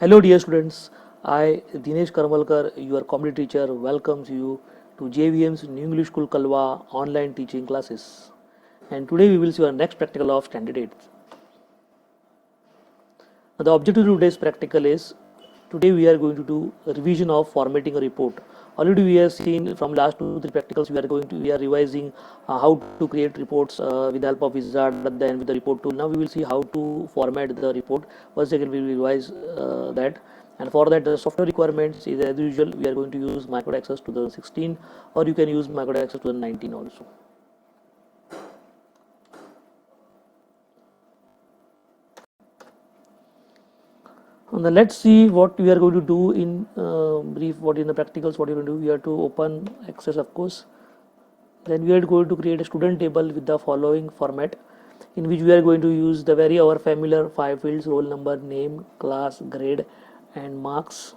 Hello, dear students. I, Dinesh Karmalkar, your comedy teacher, welcomes you to JVM's New English School Kalwa online teaching classes. And today we will see our next practical of standard 8th. Now, the objective of today's practical is today we are going to do a revision of formatting a report. Already we have seen from last 2 3 practicals we are revising how to create reports with the help of Wizard, then with the report tool. Now we will see how to format the report. Once again we will revise that. And for that, the software requirements is as usual. We are going to use Microsoft Access 2016, or you can use Microsoft Access 2019 also. Now let's see what we are going to do in brief. What in the practicals? What you are going to do? We have to open Access, of course. Then we are going to create a student table with the following format, in which we are going to use the very our familiar 5 fields: roll number, name, class, grade, and marks.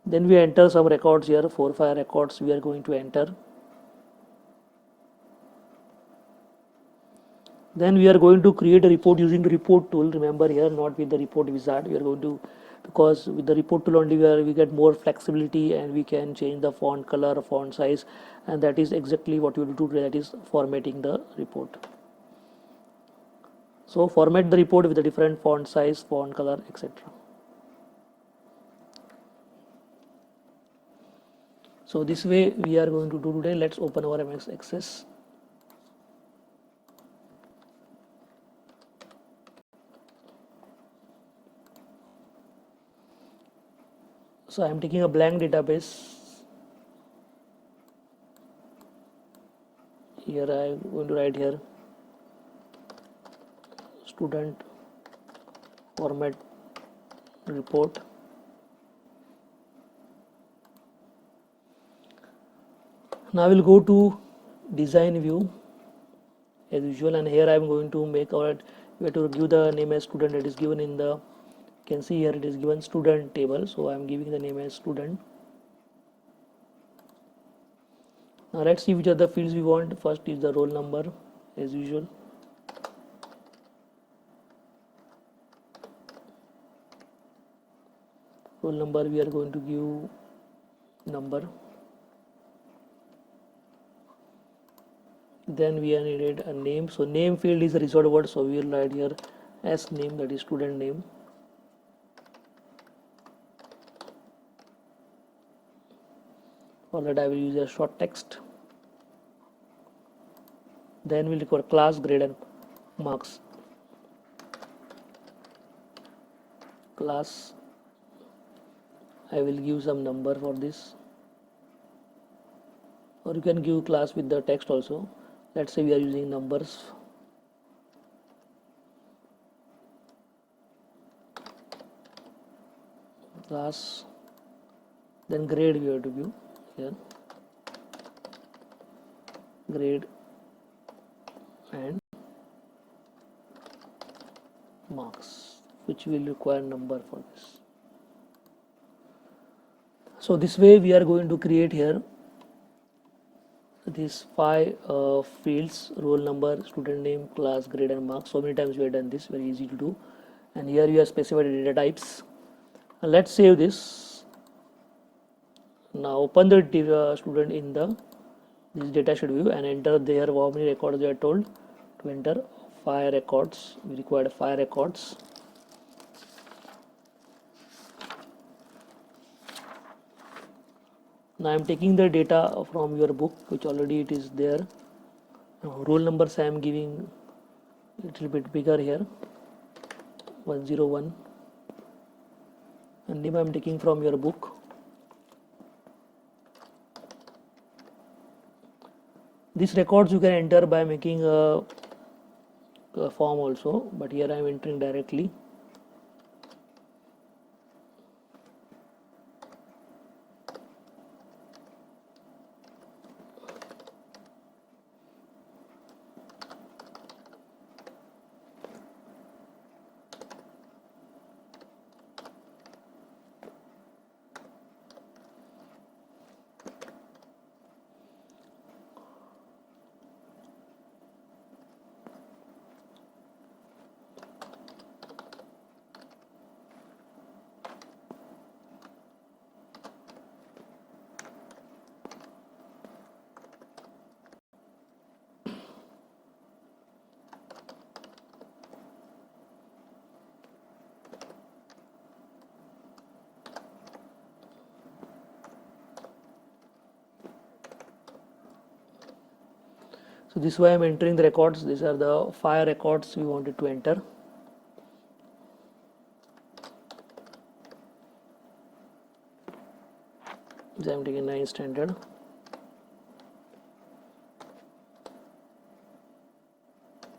Then we enter some records here, 4 5 records we are going to enter. Then we are going to create a report using the report tool. Remember here, not with the report wizard. We are going to, because with the report tool only we get more flexibility and we can change the font color, font size, and that is exactly what we will do today, that is formatting the report. So format the report with a different font size, font color, etc. So this way we are going to do today. Let's open our MS Access. So I am taking a blank database. Here I am going to write here student format report. Now I will go to design view as usual, and here I am going to make our, we have to give the name as student. That is given in the, you can see here it is given student table, so I am giving the name as student. Now let's see which are the fields we want. First is the roll number as usual. Roll number we are going to give number. Then we are needed a name. So name field is a reserved word, so we will write here as name, that is student name. For that I will use a short text. Then we'll require class, grade, and marks. Class, I will give some number for this, or you can give class with the text also. Let's say we are using numbers. Class, then grade we have to give here, grade and marks, which will require number for this. So this way we are going to create here these 5 fields: roll number, student name, class, grade, and marks. So many times we have done this, very easy to do. And here you have specified data types. And let's save this. Now open the student in the this data sheet view and enter there how many records they are told to enter. 5 records. We required 5 records. Now I am taking the data from your book, which already it is there. Now, roll numbers I am giving a little bit bigger here, 101, and name I am taking from your book. These records you can enter by making a form also, but here I am entering directly. So this way I'm entering the records. These are the 5 records we wanted to enter. So I'm taking 9 standard.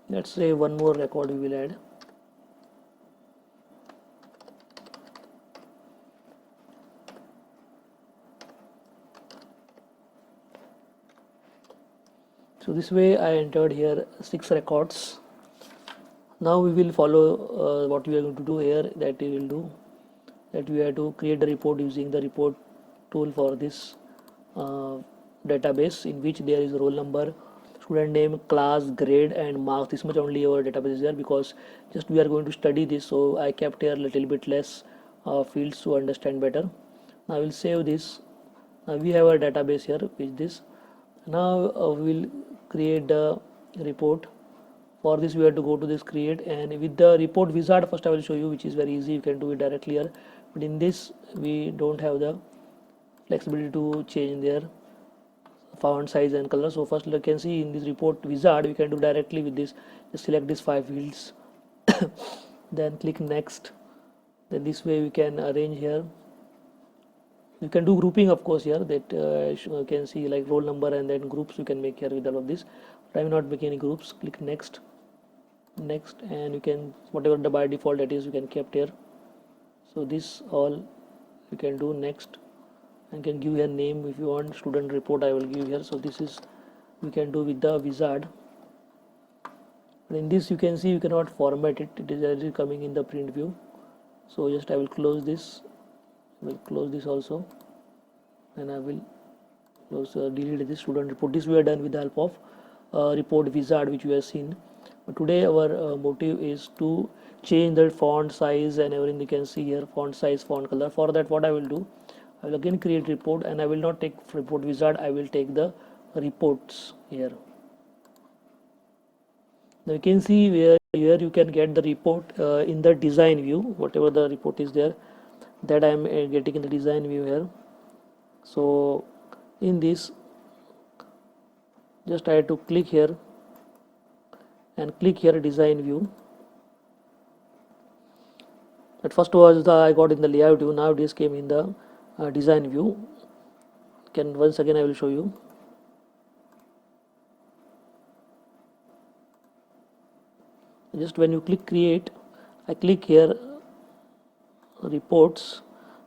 Let's say one more record we will add. So this way I entered here 6 records. Now we will follow what we are going to do here, that we will do that we have to create a report using the report tool for this database, in which there is roll number, student name, class, grade and marks. This much only our database is there, because just we are going to study this, so I kept here a little bit less fields to understand better. Now I will save this. Now we have a database here with this. Now we will create the report. For this we have to go to this create, and with the report wizard first I will show you, which is very easy. You can do it directly here, but in this we don't have the flexibility to change their font size and color. So first you can see in this report wizard we can do directly with this. Just select these 5 fields then click next. Then this way we can arrange here. You can do grouping of course here, that you can see like roll number and then groups you can make here with all of this, but I will not make any groups. Click next, and you can whatever the by default that is you can kept here. So this all you can do next, and can give here name if you want. Student report I will give here. So this is we can do with the wizard. But in this you can see you cannot format it, it is already coming in the print view. So just I will close this, also, and I will close delete this student report. This we are done with the help of report wizard, which we have seen. But today our motive is to change the font size and everything. You can see here font size, font color. For that what I will do, I will again create report, and I will not take report wizard, I will take the reports here. Now you can see where here you can get the report in the design view, whatever the report is there, that I am getting in the design view here. So in this just I have to click here and click here design view. At first was I got in the layout view, now this came in the design view. Once again I will show you. Just when you click create, I click here reports.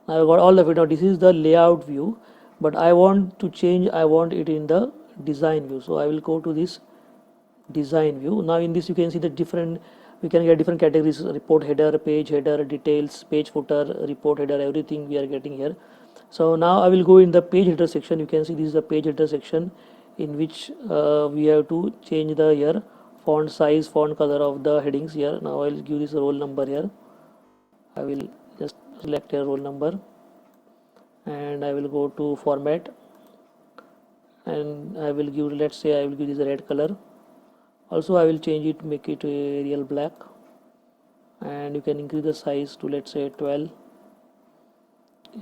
Now I got all of it. Now this is the layout view, but I want to change, I want it in the design view. So I will go to this design view. Now in this you can see the different, we can get different categories: report header, page header, details, page footer, report header, everything we are getting here. So now I will go in the page header section. You can see this is the page header section, in which we have to change the here font size, font color of the headings here. Now I will give this roll number here. I will just select a roll number, and I will go to format, and I will give, let's say I will give this a red color. Also I will change it, make it Arial black, and you can increase the size to let's say 12,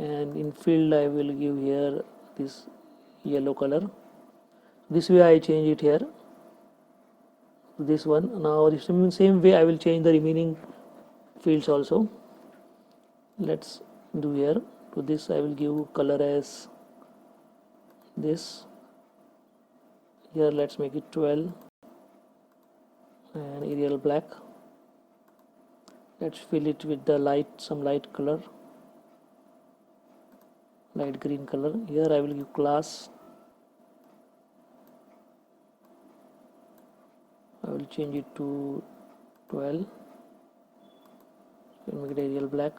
and in field I will give here this yellow color. This way I change it here, this one. Now the same way I will change the remaining fields also. Let's do here. To this I will give color as this. Here let's make it 12 and Arial black. Let's fill it with the some light color, light green color. Here I will give class, I will change it to 12, make it Arial black.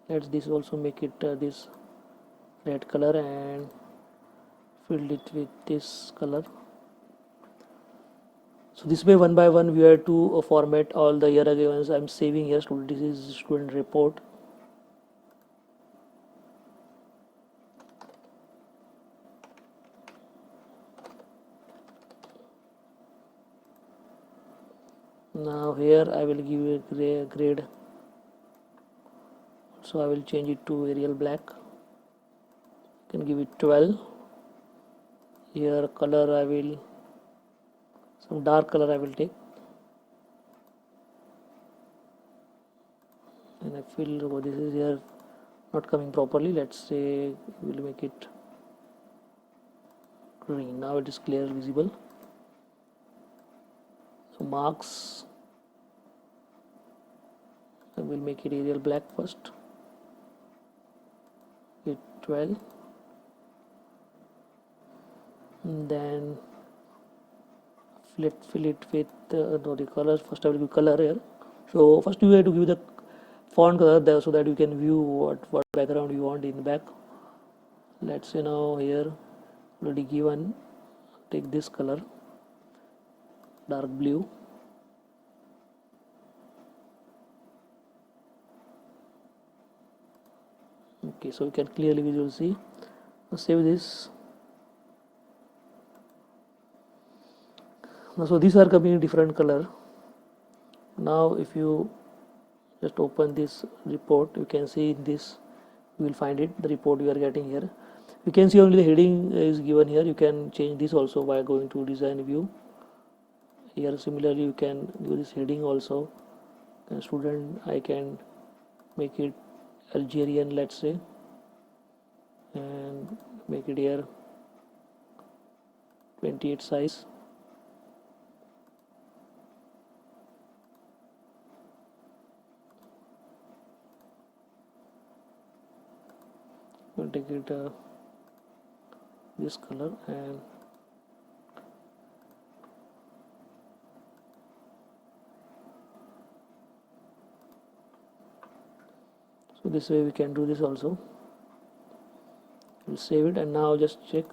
Let's this also make it this red color, and fill it with this color. So this way one by one we have to format all the year events. I'm saving here. This is student report. Now here I will give a grade, so I will change it to Arial black. can give it 12. Here color I will, some dark color I will take, and I feel this is here not coming properly. Let's say we'll make it green. Now it is clear visible. So marks, I will make it Arial black first. Hit 12, and then fill it with the colors. First I will give color here. So first you have to give the font color there so that you can view what background you want in the back. Let's say now here already given, take this color, dark blue. Okay, so you can clearly visually see. Now save this. Now, so these are coming in different color. Now if you just open this report, you can see this, you will find it, the report you are getting here. You can see only the heading is given here. You can change this also by going to design view. Here similarly you can do this heading also. And student, I can make it Algerian, let's say, and make it here 28 size. We'll take it this color, and so this way we can do this also. We'll save it, and now just check.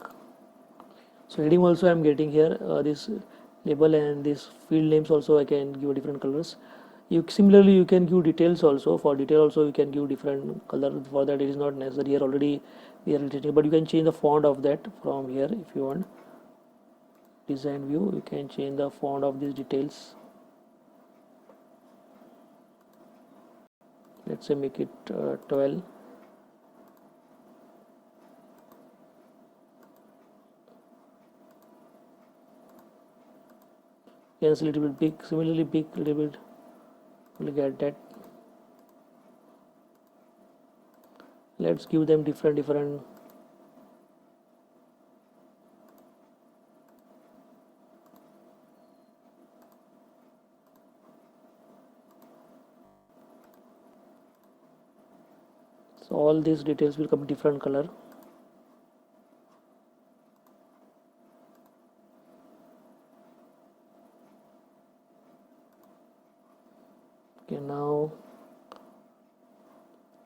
So heading also I am getting here this label, and this field names also I can give different colors. Similarly you can give details also. For detail also you can give different color. For that it is not necessary, here already we are changing, but you can change the font of that from here if you want. Design view, you can change the font of these details. Let's say make it 12. Can see a little bit big, similarly big, little bit. Look at that. Let's give them different so all these details will come different color. Okay, now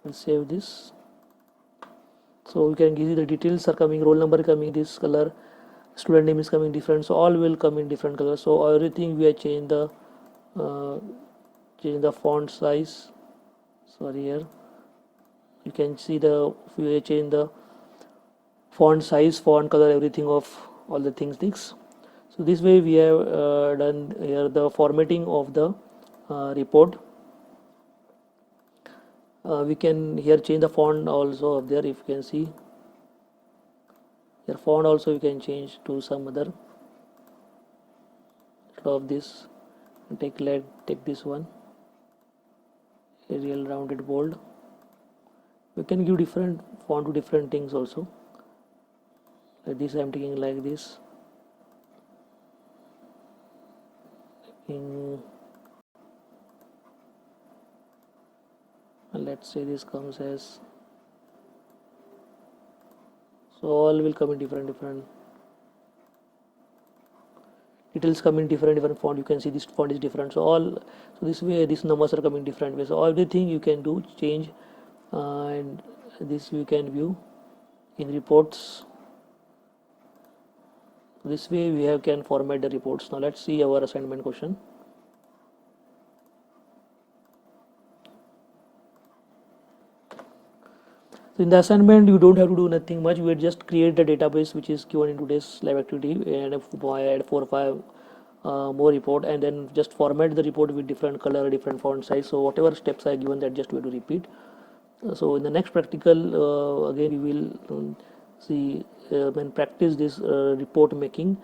we'll save this. So you can give the details are coming, roll number coming this color, student name is coming different, so all will come in different colors. So everything we have changed the font size. Sorry, here you can see we have changed the font size, font color, everything of all the things. So this way we have done here the formatting of the report. We can here change the font also up there. If you can see your font also, you can change to some other of this. Take this one, Arial rounded bold. We can give different font to different things also. Like this I am taking like this. Let's say this comes as, so all will come in different details, come in different font. You can see this font is different, so this way these numbers are coming different ways. So everything you can do change, and this you can view in reports. This way we can format the reports. Now let's see our assignment question. So in the assignment you don't have to do nothing much. We just create the database which is given in today's lab activity, and add 4 or 5 more report, and then just format the report with different color, different font size. So whatever steps are given, that just we have to repeat. So in the next practical again we will see and practice this report making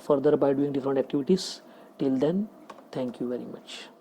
further by doing different activities. Till then, thank you very much.